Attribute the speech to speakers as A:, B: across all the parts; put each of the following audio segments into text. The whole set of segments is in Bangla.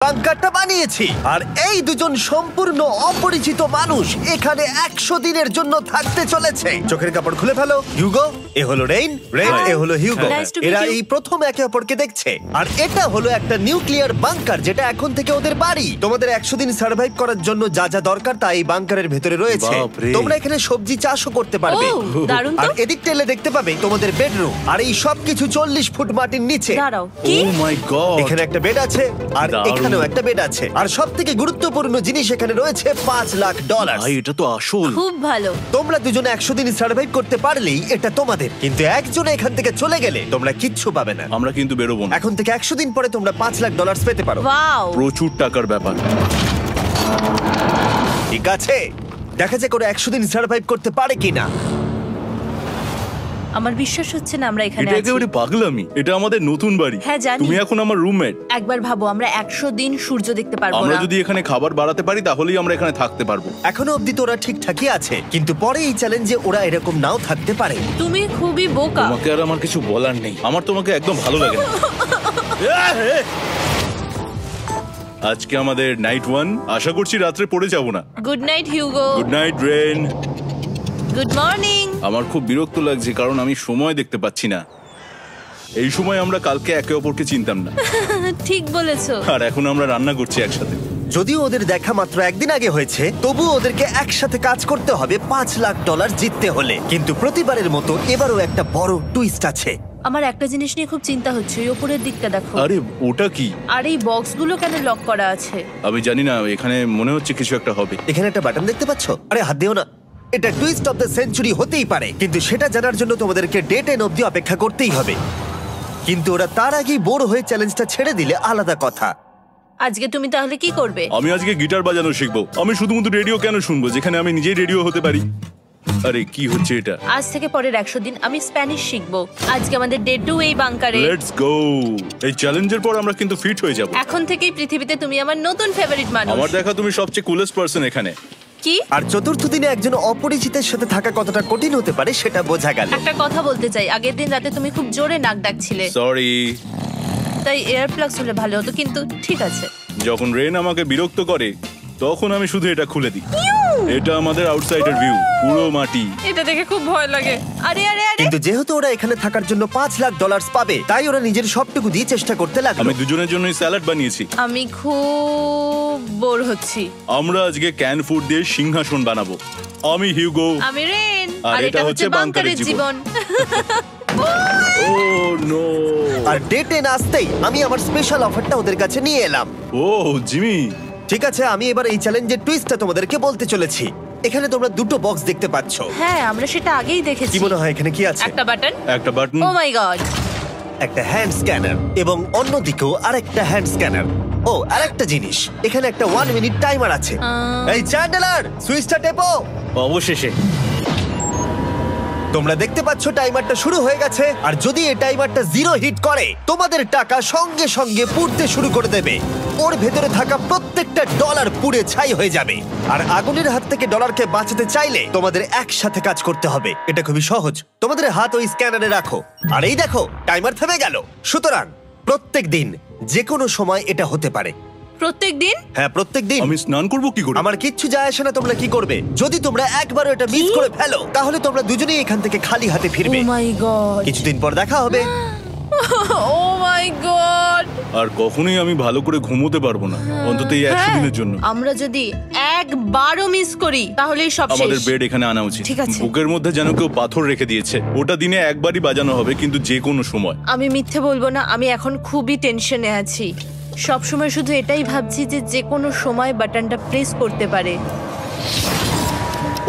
A: বাংকারটা বানিয়েছি। আর এই দুজন সম্পূর্ণ অপরিচিত মানুষ এখানে 100 দিনের জন্য থাকতে চলেছে। চোখের কাপড় খুলে ফেলো। হিউগো, এ হলো রেইন, এ হলো হিউগো।
B: Nice to meet
A: এরা
B: you.
A: এই প্রথম একে অপরকে দেখছে। আর এটা হলো একটা নিউক্লিয়ার বাংকার, যেটা এখন থেকে ওদের বাড়ি। তোমাদের 100 দিন সার্ভাইভ করার জন্য যা যা দরকার তা এই বাংকারের ভেতরে রয়েছে।
C: বাপরে।
A: তোমরা এখানে সবজি চাষও করতে পারবে।
B: ও, দারুণ তো।
A: আর এদিক টেলে দেখতে পাবে তোমাদের বেডরুম। আর এই সব কিছু 40 ফুট মাটির নিচে।
B: দাঁড়াও, কি?
C: ও মাই গড।
A: এখানে একটা বেড আছে, আর
C: দারুণ।
A: এখানেও একটা বেড আছে। আর সব থেকে গুরুত্বপূর্ণ জিনিস এখানে রয়েছে $5 লাখ।
C: ভাই এটা তো আসল।
B: খুব ভালো।
A: তোমরা দুজনে 100 দিন সার্ভাইভ করতে পারলেই এটা তোমাদের, কিন্তু একজন এখান থেকে চলে গেলে তোমরা কিচ্ছু পাবে না।
C: আমরা কিন্তু বেরোবো না।
A: এখন থেকে 100 দিন পরে তোমরা $5 লাখ পেতে পারো।
B: ওয়াও।
C: প্রচুর টাকার ব্যাপার।
A: ঠিক আছে, দেখা যাক ওরা 100 দিন সার্ভাইভ করতে পারে কিনা।
B: আমার বিশ্বাস হচ্ছে না আমরা এখানে
C: এটা
B: আছি।
C: একেবারে পাগলামি। এটা আমাদের নতুন বাড়ি।
B: হ্যাঁ, জানি।
C: তুমি এখন আমার রুমমেট।
B: একবার ভাবো, আমরা 100 দিন সূর্য দেখতে পারবো
C: আমরা
B: না।
C: যদি এখানে খাবার বাড়াতে পারি তাহলেই আমরা এখানে থাকতে পারবো।
A: এখনো অব্দি তো ওরা ঠিকঠাকই আছে, কিন্তু পরে এই চ্যালেঞ্জে ওরা এরকম নাও থাকতে পারে।
B: তুমি খুবই বোকা।
C: তোমাকে আর আমার কিছু বলার নেই। আমার তোমাকে একদম ভালো লাগে না। আজকে আমাদের নাইট 1। আশা করছি রাত্রে পড়ে যাব না।
B: Good night Hugo.
C: Good night Ren.
B: Good morning.
C: আমার খুব বিরক্ত লাগছে কারণ আমি সময় দেখতে পাচ্ছি না। এই সময় আমরা কালকে একে অপরকে চিনতাম না,
B: ঠিক বলেছো।
C: আর এখন আমরা রান্না করছি একসাথে।
A: যদিও ওদের দেখা মাত্র একদিন আগে হয়েছে, তবুও ওদেরকে একসাথে কাজ করতে হবে $5 লাখ জিততে হলে। কিন্তু প্রতিবারের মতো এবারও একটা বড় টুইস্ট আছে।
B: আমার একটা জিনিস নিয়ে খুব চিন্তা হচ্ছে, ওই উপরের দিকটা দেখো।
C: আরে ওটা কি?
B: আর এই বক্সগুলো কেন লক করা আছে?
C: আমি জানি না, এখানে মনে হচ্ছে কিছু একটা হবে।
A: এখানে একটা বাটন দেখতে পাচ্ছ? আরে হাত দিও না। এটা টুইস্ট অফ দ্য সেঞ্চুরি হতেই পারে, কিন্তু সেটা জানার জন্য তোমাদেরকে ডে 10 অব্দি অপেক্ষা করতেই হবে। কিন্তু ওরা তার আগেই বোর হয়ে চ্যালেঞ্জটা ছেড়ে দিলে আলাদা কথা।
B: আজকে তুমি তাহলে কি করবে?
C: আমি আজকে গিটার বাজানো শিখবো। আমি শুধুমাত্র রেডিও কেন শুনবো যেখানে আমি নিজেই রেডিও হতে পারি? আরে কি হচ্ছে এটা?
B: আজ থেকে পরের 100 দিন আমি স্প্যানিশ শিখবো। আজকে আমাদের ডে 2 এই বাংকারে।
C: Let's go. এই চ্যালেঞ্জের পর আমরা কিন্তু ফিট হয়ে যাব।
B: এখন থেকেই পৃথিবীতে তুমি আমার নতুন ফেভারিট মানুষ।
C: আমার দেখা তুমি সবচেয়ে কুলেস্ট পারসন এখানে।
B: কি?
A: আর চতুর্থ দিনে একজন অপরিচিতের সাথে থাকা কতটা কঠিন হতে পারে সেটা বোঝা গেল।
B: একটা কথা বলতে চাই, আগের দিন রাতে তুমি খুব জোরে নাক ডাকছিলে,
C: সরি।
B: তাই এয়ার প্লাগস হলে ভালো হতো, কিন্তু ঠিক আছে।
C: যখন রেন আমাকে বিরক্ত করে তখন আমি শুধু এটা খুলে দিই। এটা আমাদের আউটসাইডার ভিউ, পুরো মাটি।
B: এটা দেখে খুব ভয় লাগে। আরে আরে আরে,
A: কিন্তু যেহেতু ওরা এখানে থাকার জন্য $5 লাখ পাবে, তাই ওরা নিজের সবটুকু দিয়ে চেষ্টা করতে লাগলো।
C: আমি দুজনের জন্যই স্যালাড বানিয়েছি।
B: আমি খুব বোর হচ্ছি।
C: আমরা আজকে ক্যান ফুড দিয়ে সিংহাসন বানাবো। আমি হিউগো।
B: আমি রেন,
C: আর
B: আর এটা হচ্ছে বাংকারের জীবন।
C: ও নো।
A: আর ডে 10 আসতেই আমি আমার স্পেশাল অফারটা ওদের কাছে নিয়ে এলাম।
C: ও জিমি।
A: ঠিক আছে, আমি এবার এই চ্যালেঞ্জের টুইস্টটা তোমাদেরকে বলতে চলেছি। এখানে তোমরা দুটো বক্স দেখতে পাচ্ছ।
B: হ্যাঁ, আমরা সেটা আগেই দেখেছি।
A: কি মনে হয় এখানে কি আছে?
B: একটা বাটন।
C: একটা বাটন।
B: ও মাই গড।
A: একটা হ্যান্ড স্ক্যানার, এবং অন্যদিকেও আরেকটা হ্যান্ড স্ক্যানার। ও, আরেকটা জিনিস, এখানে একটা 1 মিনিট টাইমার আছে। এই চ্যান্ডেলার, সুইচটা টেপো।
C: অবশেষে
A: তোমরা দেখতে পাচ্ছ টাইমারটা শুরু হয়ে গেছে। আর যদি এই টাইমারটা 0 হিট করে, তোমাদের টাকা সঙ্গে সঙ্গে পুড়তে শুরু করে দেবে। ওর ভেতরে থাকা প্রত্যেকটা ডলার পুড়ে ছাই হয়ে যাবে। আর আগুনের হাত থেকে ডলারকে বাঁচাতে চাইলে তোমাদের একসাথে কাজ করতে হবে। এটা খুবই সহজ। তোমাদের হাত ওই স্ক্যানারে রাখো, আর এই দেখো টাইমার থেমে গেল। সুতরাং প্রত্যেক দিন যে কোনো সময় এটা হতে পারে।
B: প্রত্যেক দিন?
A: হ্যাঁ, প্রত্যেক দিন।
C: আমি স্নান করব কি করে?
A: আমার কিচ্ছু যায় আসে না তোমরা কি করবে। যদি তোমরা একবারও এটা মিস করে ফেলো, তাহলে তোমরা দুজনেই এখান থেকে খালি হাতে
B: ও
A: ফিরবে।
B: মাই গড।
A: কিছুদিন পর দেখা হবে।
B: ও মাই গড।
C: আর কখনোই আমি ভালো করে ঘুমোতে পারবো না, অন্তত এই 100 দিনের জন্য।
B: আমরা যদি একবারও মিস করি তাহলেই সব শেষ।
C: আমাদের বেড এখানে আনা উচিত।
B: ঠিক আছে।
C: বুকের মধ্যে যেন কেউ পাথর রেখে দিয়েছে। ওটা দিনে একবারই বাজানো হবে, কিন্তু যে কোনো সময়।
B: আমি মিথ্যে বলবো না, আমি এখন খুবই টেনশনে আছি। সব সময় শুধু এটাই ভাবছি যে যে কোনো সময় বাটনটা প্রেস করতে পারে।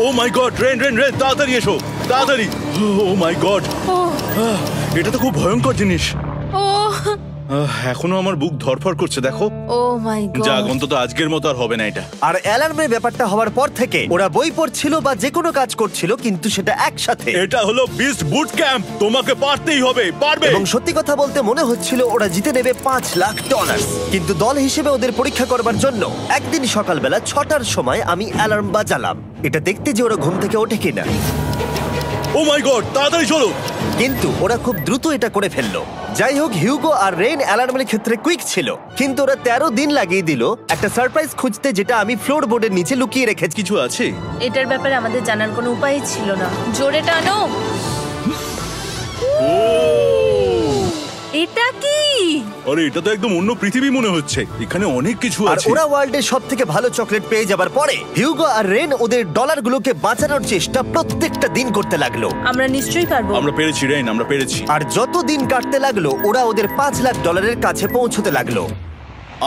C: ও মাই গড, রেন রেন রেন, তাড়াতাড়ি এসো, তাড়াতাড়ি। ও মাই গড,
B: ও
C: এটা তো খুব ভয়ঙ্কর জিনিস।
B: ও
C: এখনো আমার বুক ধড়ফড় করছে, দেখো।
B: ও মাই গড।
C: যাক, অন্তত আজকের মতো আর হবে না এটা।
A: আর অ্যালার্মের ব্যাপারটা হওয়ার পর থেকে ওরা বই পড়ছিল বা যে কোনো কাজ করছিল, কিন্তু সেটা একসাথে।
C: এটা হলো বিস্ট বুট ক্যাম্প, তোমাকে পারতেই হবে, পারবে।
A: এবং সত্যি কথা বলতে মনে হচ্ছিল ওরা জিতে নেবে $5 লাখ। কিন্তু দল হিসেবে ওদের পরীক্ষা করবার জন্য একদিন সকালবেলা 6টার সময় আমি অ্যালার্ম বাজালাম, এটা দেখতে যে ওরা ঘুম থেকে ওঠে কিনা।
C: ও মাই গড, তাড়াতাড়ি চলো।
A: কিন্তু ওরা খুব দ্রুত এটা করে ফেললো। যাই হোক, হিউগো আর রেন অ্যালার্মের ক্ষেত্রে কুইক ছিল, কিন্তু ওরা 13 দিন লাগিয়ে দিল একটা সারপ্রাইজ খুঁজতে, যেটা আমি ফ্লোর বোর্ডের নিচে লুকিয়ে রেখেছি।
C: কিছু আছে?
B: এটার ব্যাপারে আমাদের জানার কোনো উপায়ই ছিল না। জোরে টানো। এটা কি?
C: আরে এটা তো একদম অন্য পৃথিবী মনে হচ্ছে, এখানে অনেক কিছু
A: আর
C: আছে।
A: ওরা ওয়ার্ল্ডের সব থেকে ভালো চকলেট পেয়ে যাবার পরে হিউগো আর রেন ওদের ডলারগুলোকে বাঁচানোর চেষ্টা প্রত্যেকটা দিন করতে লাগলো।
B: আমরা নিশ্চয়ই পারবো।
C: আমরা পেরেছি রেন, আমরা পেরেছি।
A: আর যত দিন কাটতে লাগলো ওরা ওদের $5,00,000 কাছে পৌঁছতে লাগলো।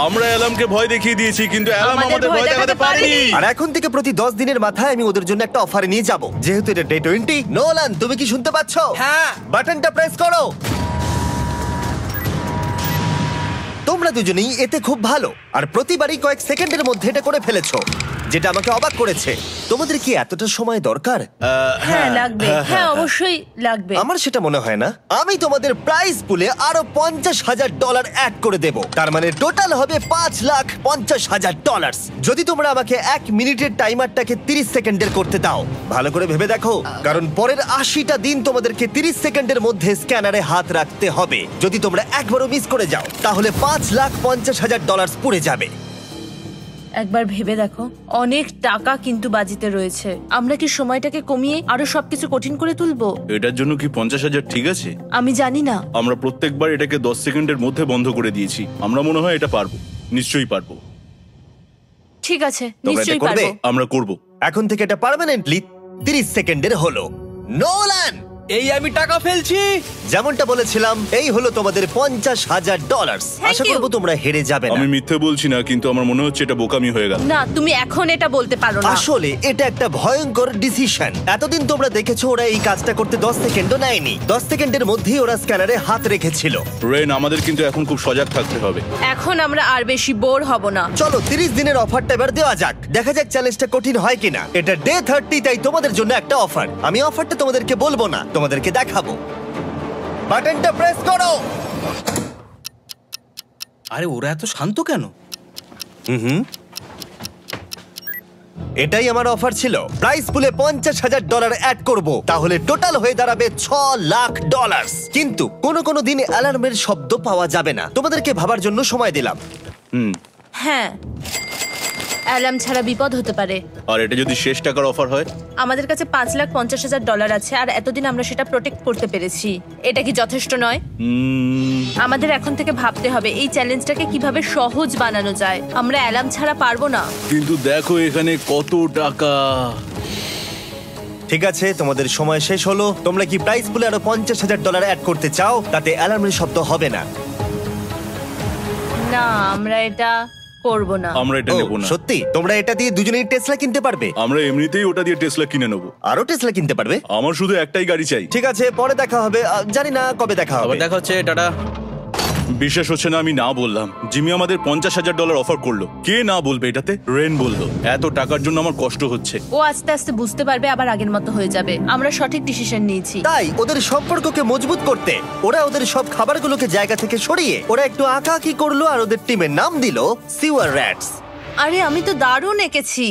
C: আমরা অ্যালামকে ভয় দেখিয়ে দিয়েছি, কিন্তু অ্যালাম
B: আমাদের
C: আমাদের ভয় দেখাতে পারেনি।
A: আর এখন থেকে প্রতি 10 দিনের মাথায় আমি ওদের জন্য একটা অফার নিয়ে যাব, যেহেতু এটা ডে 20। নোলান, তুমি কি শুনতে পাচ্ছ?
D: হ্যাঁ।
A: বাটনটা প্রেস করো। তোমরা দুজনেই এতে খুব ভালো, আর প্রতিবারই কয়েক সেকেন্ডের মধ্যে এটা করে ফেলেছো, যেটা আমাকে অবাক করেছে। তোমাদের কি এতটা সময় দরকার?
B: হ্যাঁ লাগবে, হ্যাঁ অবশ্যই লাগবে।
A: আমার সেটা মনে হয় না। আমি তোমাদের প্রাইস পুলে আরো $50,000 অ্যাড করে দেব, তার মানে টোটাল হবে $5,50,000। যদি তোমরা আমাকে 1 মিনিটের টাইমারটাকে 30 সেকেন্ডের করতে দাও। ভালো করে ভেবে দেখো, কারণ পরের 80টা দিন তোমাদেরকে 30 সেকেন্ডের মধ্যে স্ক্যানারে হাত রাখতে হবে। যদি তোমরা একবারও মিস করে যাও, তাহলে $5,50,000 পুড়ে যাবে।
B: একবার ভেবে দেখো, অনেক টাকা কিন্তু বাজিতে রয়েছে। আমরা কি সময়টাকে কমিয়ে আরো সবকিছু কঠিন করে তুলবো?
C: এটার জন্য কি 50,000 ঠিক আছে?
B: আমি জানি না।
C: আমরা প্রত্যেকবার এটাকে 10 সেকেন্ডের মধ্যে বন্ধ করে দিয়েছি। আমরা মনে হয় এটা পারবো, নিশ্চয়ই পারবো।
B: ঠিক আছে,
A: তোমরা এটা
B: নিশ্চয়ই
A: করবে?
B: পারবো।
C: আমরা করব।
A: এখন থেকে এটা পার্মানেন্টলি 30 সেকেন্ডের হলো। নোলান,
D: এই আমি টাকা ফেলছি।
A: যেমনটা বলেছিলাম, এই হলো তোমাদের $50,000।
B: Thank
A: Asha
B: you.
A: করবো তোমরা হেরে যাবে না।
C: আমি মিথ্যে বলছি না, কিন্তু আমার মনে হচ্ছে এটা বোকামি হয়ে গেল।
B: না, তুমি এখন এটা বলতে পারো না।
A: আসলে এটা একটা ভয়ঙ্কর ডিসিশন। এতদিন তোমরা দেখেছো ওরা এই কাজটা করতে 10 সেকেন্ডও নেয়নি। 10 সেকেন্ডের মধ্যেই ওরা স্ক্যানারে হাত রেখেছিল।
C: রেন, আমাদের কিন্তু এখন খুব সজাগ থাকতে হবে।
B: এখন আমরা আর বেশি বোর হব না।
A: চলো 30 দিনের অফারটা এবার দেওয়া যাক, দেখা যাক চ্যালেঞ্জটা কঠিন হয় কিনা। এটা ডে 30, তাই তোমাদের জন্য একটা অফার। আমি অফারটা তোমাদেরকে বলবো না, তোমাদেরকে দেখাবো। বাটনটা প্রেস করো।
D: আরে ওরা এত শান্ত কেন?
A: এটাই আমার অফার ছিল। প্রাইস পুলে $50,000 অ্যাড করব, তাহলে টোটাল হয়ে দাঁড়াবে $6,00,000। কিন্তু কোনো দিন অ্যালার্মের শব্দ পাওয়া যাবে না। তোমাদেরকে ভাবার জন্য সময় দিলাম।
B: হ্যাঁ, অ্যালার্ম ছাড়া বিপদ হতে পারে।
C: আর এটা যদি শেষ টাকার অফার হয়?
B: আমাদের কাছে $5,50,000 আছে, আর এতদিন আমরা সেটা প্রোটেক্ট করতে পেরেছি। এটা কি যথেষ্ট নয়? আমাদের এখন থেকে ভাবতে হবে এই চ্যালেঞ্জটাকে কিভাবে সহজ বানানো যায়। আমরা অ্যালার্ম ছাড়া পারবো না।
C: কিন্তু দেখো এখানে কত টাকা।
A: ঠিক আছে, তোমাদের সময় শেষ হলো। তোমরা কি প্রাইস পুলে আরো $50,000 অ্যাড করতে চাও? তাতে অ্যালার্মের শব্দ হবে না।
B: না, আমরা এটা করব না।
C: আমরা এটা
A: ও,
C: নেব না।
A: সত্যি? তোমরা এটা দিয়ে দুজনেই টেসলা কিনতে পারবে?
C: আমরা এমনিতেই ওটা দিয়ে টেসলা কিনে নেব।
A: আরো টেসলা কিনতে পারবে?
C: আমার শুধু একটাই গাড়ি চাই।
A: ঠিক আছে, পরে দেখা হবে। জানি না কবে দেখা হবে।
D: আবার দেখা হচ্ছে, টাটা।
C: বিশ্বাস হচ্ছে না আমি না বললাম। জিমি আমাদের $50,000 অফার করলো। কে না বলবে এটাতে? রেন বললো। এত টাকার জন্য আমার কষ্ট হচ্ছে।
B: ও আস্তে আস্তে বুঝতে পারবে, আবার আগের মতো হয়ে যাবে। আমরা সঠিক ডিসিশন নিয়েছি।
A: তাই ওদের সম্পর্ককে মজবুত করতে ওরা ওদের সব খাবারগুলোকে জায়গা থেকে সরিয়ে ওরা একটু আঁকাআঁকি করলো, আর ওদের টিমের নাম দিল সিওয়ার র্যাটস।
B: আরে আমি তো দারুণ এঁকেছি।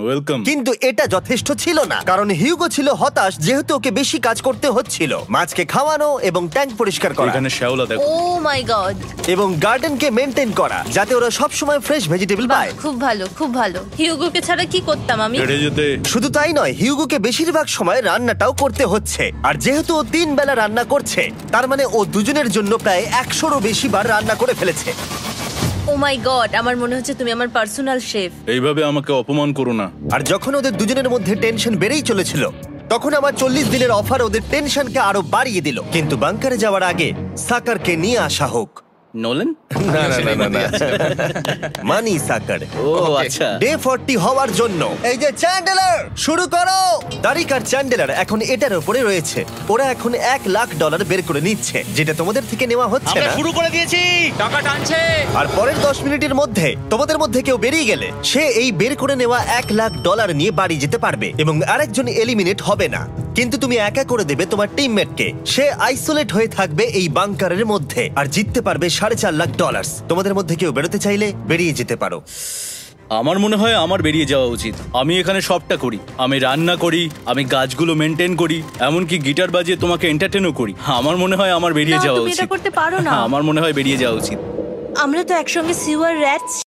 C: ওয়েলকাম।
A: কিন্তু এটা যথেষ্ট ছিল না, কারণ হিউগো ছিল হতাশ, যেহেতু ওকে বেশি কাজ করতে হচ্ছিল। মাছকে খাওয়ানো এবং ট্যাঙ্ক পরিষ্কার করা
C: এখানে শ্যাওলা দেখো।
B: ও মাই গড।
A: এবং গার্ডেনকে মেনটেন করা, যাতে ওরা সব সময় ফ্রেশ ভেজিটেবল পায়।
B: খুব ভালো, খুব ভালো। হিউগোকে ছাড়া কি করতাম আমি?
C: হেরে যেতে।
A: শুধু তাই নয়, হিউগোকে বেশিরভাগ সময় রান্নাটাও করতে হচ্ছে। আর যেহেতু ও 3 বেলা রান্না করছে, তার মানে ও দুজনের জন্য প্রায় 100রও বেশি বার রান্না করে ফেলেছে।
B: ও মাই গড, আমার মনে হচ্ছে তুমি আমার পার্সোনাল শেফ।
C: এইভাবে আমাকে অপমান করো না।
A: আর যখন ওদের দুজনের মধ্যে টেনশন বেড়েই চলেছিল, তখন আমার 40 দিনের অফার ওদের টেনশনকে আরো বাড়িয়ে দিল। কিন্তু বাংকারে যাওয়ার আগে সাকারকে নিয়ে আসা হোক।
D: নোলেন?
A: না না না না, না। মানি সাকার।
D: ও আচ্ছা।
A: ডে 40 হওয়ার জন্য এই যে চ্যান্ডেলার শুরু করো। তারিক আর চ্যান্ডেলার এখন এটার উপরে রয়েছে। ওরা এখন $1,00,000 বের করে নিচ্ছে, যেটা তোমাদের থেকে নেওয়া হচ্ছে
D: আমরা
A: না।
D: শুরু করে দিয়েছি, টাকা টানছে।
A: আর পরের 10 মিনিটের মধ্যে তোমাদের মধ্যে কেউ বেরিয়ে গেলে সে এই বের করে নেওয়া $1,00,000 নিয়ে বাড়ি যেতে পারবে, এবং আরেকজন এলিমিনেট হবে না। কিন্তু তুমি একা করে দেবে তোমার টিমমেটকে। সে আইসোলেট হয়ে থাকবে এই বাংকারের মধ্যে আর জিততে পারবে $4.5 লাখ। তোমাদের মধ্যে কেউ বেরোতে চাইলে বেরিয়ে যেতে পারো।
C: আমার মনে হয় আমার বেরিয়ে যাওয়া উচিত। আমি এখানে সবটা করি, আমি রান্না করি, আমি গাছগুলো মেনটেন করি, এমনকি গিটার বাজিয়ে তোমাকে এন্টারটেনও করি। আমার মনে হয় আমার বেরিয়ে
B: না,
C: যাওয়া
B: তুমি এটা
C: উচিত।
B: করতে পারো না।
C: আমার মনে হয় বেরিয়ে যাওয়া উচিত।
B: আমরা তো একসঙ্গে সিওয়ার র্যাটস